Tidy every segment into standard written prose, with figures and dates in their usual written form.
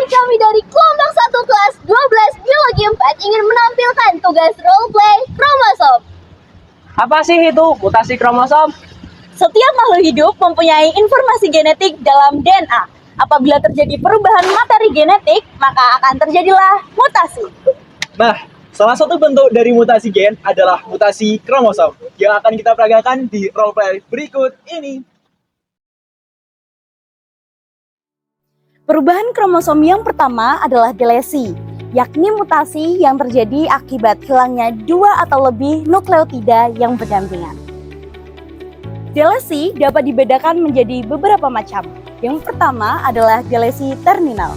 kami dari kelompok 1 kelas 12 Biologi 4 ingin menampilkan tugas roleplay kromosom. Apa sih itu mutasi kromosom? Setiap makhluk hidup mempunyai informasi genetik dalam DNA. Apabila terjadi perubahan materi genetik, maka akan terjadilah mutasi. Nah, salah satu bentuk dari mutasi gen adalah mutasi kromosom yang akan kita peragakan di roleplay berikut ini. Perubahan kromosom yang pertama adalah delesi, yakni mutasi yang terjadi akibat hilangnya dua atau lebih nukleotida yang berdampingan. Delesi dapat dibedakan menjadi beberapa macam. Yang pertama adalah delesi terminal.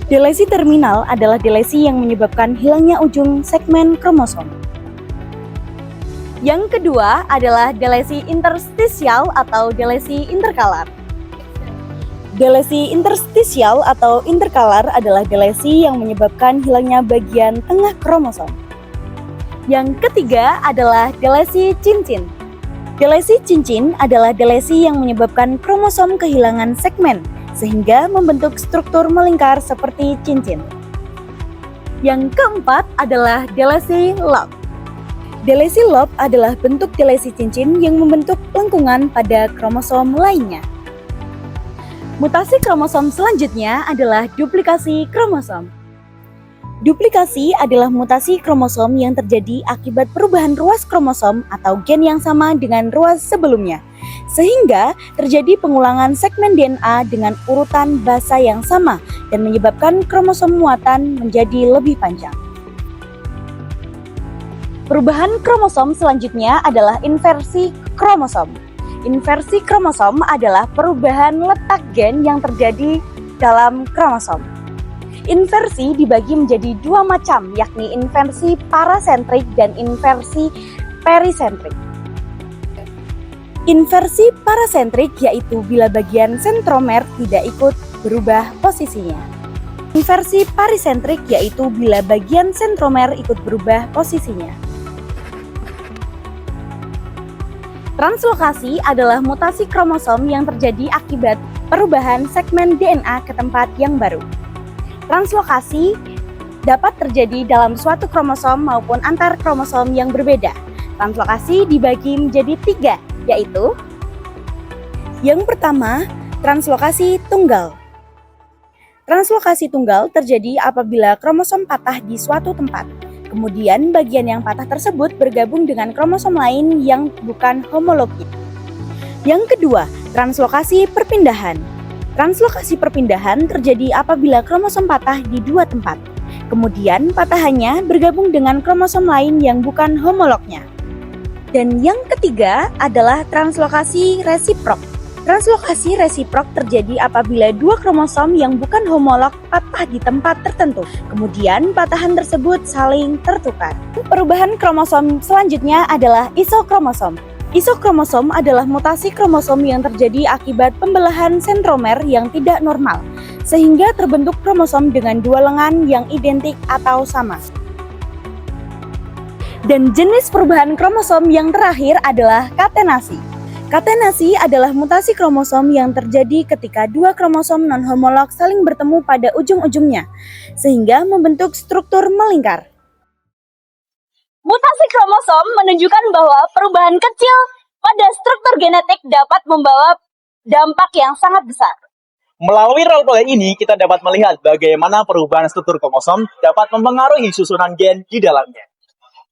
Delesi terminal adalah delesi yang menyebabkan hilangnya ujung segmen kromosom. Yang kedua adalah delesi interstisial atau delesi interkalar. Delesi interstisial atau interkalar adalah delesi yang menyebabkan hilangnya bagian tengah kromosom. Yang ketiga adalah delesi cincin. Delesi cincin adalah delesi yang menyebabkan kromosom kehilangan segmen, sehingga membentuk struktur melingkar seperti cincin. Yang keempat adalah delesi loop. Delesi loop adalah bentuk delesi cincin yang membentuk lengkungan pada kromosom lainnya. Mutasi kromosom selanjutnya adalah duplikasi kromosom. Duplikasi adalah mutasi kromosom yang terjadi akibat perubahan ruas kromosom atau gen yang sama dengan ruas sebelumnya, sehingga terjadi pengulangan segmen DNA dengan urutan basa yang sama dan menyebabkan kromosom muatan menjadi lebih panjang. Perubahan kromosom selanjutnya adalah inversi kromosom. Inversi kromosom adalah perubahan letak gen yang terjadi dalam kromosom. Inversi dibagi menjadi dua macam, yakni inversi parasentrik dan inversi perisentrik. Inversi parasentrik yaitu bila bagian sentromer tidak ikut berubah posisinya. Inversi parisentrik yaitu bila bagian sentromer ikut berubah posisinya. Translokasi adalah mutasi kromosom yang terjadi akibat perubahan segmen DNA ke tempat yang baru. Translokasi dapat terjadi dalam suatu kromosom maupun antar kromosom yang berbeda. Translokasi dibagi menjadi tiga, yaitu yang pertama, translokasi tunggal. Translokasi tunggal terjadi apabila kromosom patah di suatu tempat. Kemudian bagian yang patah tersebut bergabung dengan kromosom lain yang bukan homologi. Yang kedua, translokasi perpindahan. Translokasi perpindahan terjadi apabila kromosom patah di dua tempat. Kemudian patahannya bergabung dengan kromosom lain yang bukan homolognya. Dan yang ketiga adalah translokasi resiprok. Translokasi resiprok terjadi apabila dua kromosom yang bukan homolog patah di tempat tertentu. Kemudian patahan tersebut saling tertukar. Perubahan kromosom selanjutnya adalah isokromosom. Isokromosom adalah mutasi kromosom yang terjadi akibat pembelahan sentromer yang tidak normal, sehingga terbentuk kromosom dengan dua lengan yang identik atau sama. Dan jenis perubahan kromosom yang terakhir adalah katenasi. Katenasi adalah mutasi kromosom yang terjadi ketika dua kromosom non-homolog saling bertemu pada ujung-ujungnya, sehingga membentuk struktur melingkar. Mutasi kromosom menunjukkan bahwa perubahan kecil pada struktur genetik dapat membawa dampak yang sangat besar. Melalui roleplay ini, kita dapat melihat bagaimana perubahan struktur kromosom dapat mempengaruhi susunan gen di dalamnya.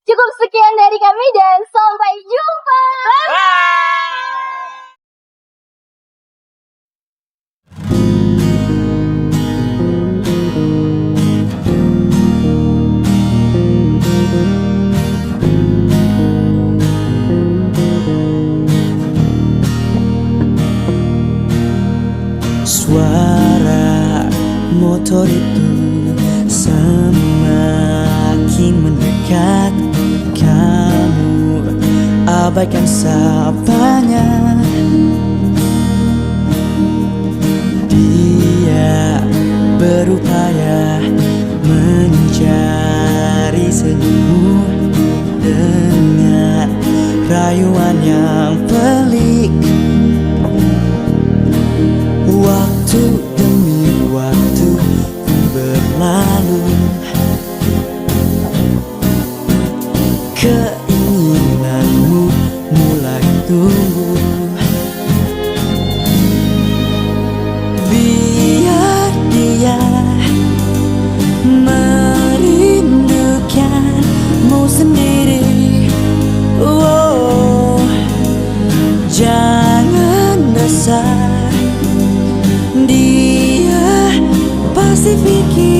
Cukup sekian dari kami dan sampai jumpa. Suara motor itu semakin mendekat. Kamu abaikan sapanya. Dia berupaya mencari senyummu dengan rayuan yang pelik. Waktu demi waktu keinginanmu mulai tumbuh. Biar dia merindukanmu sendiri. Oh, jangan besar, dia pasti pikir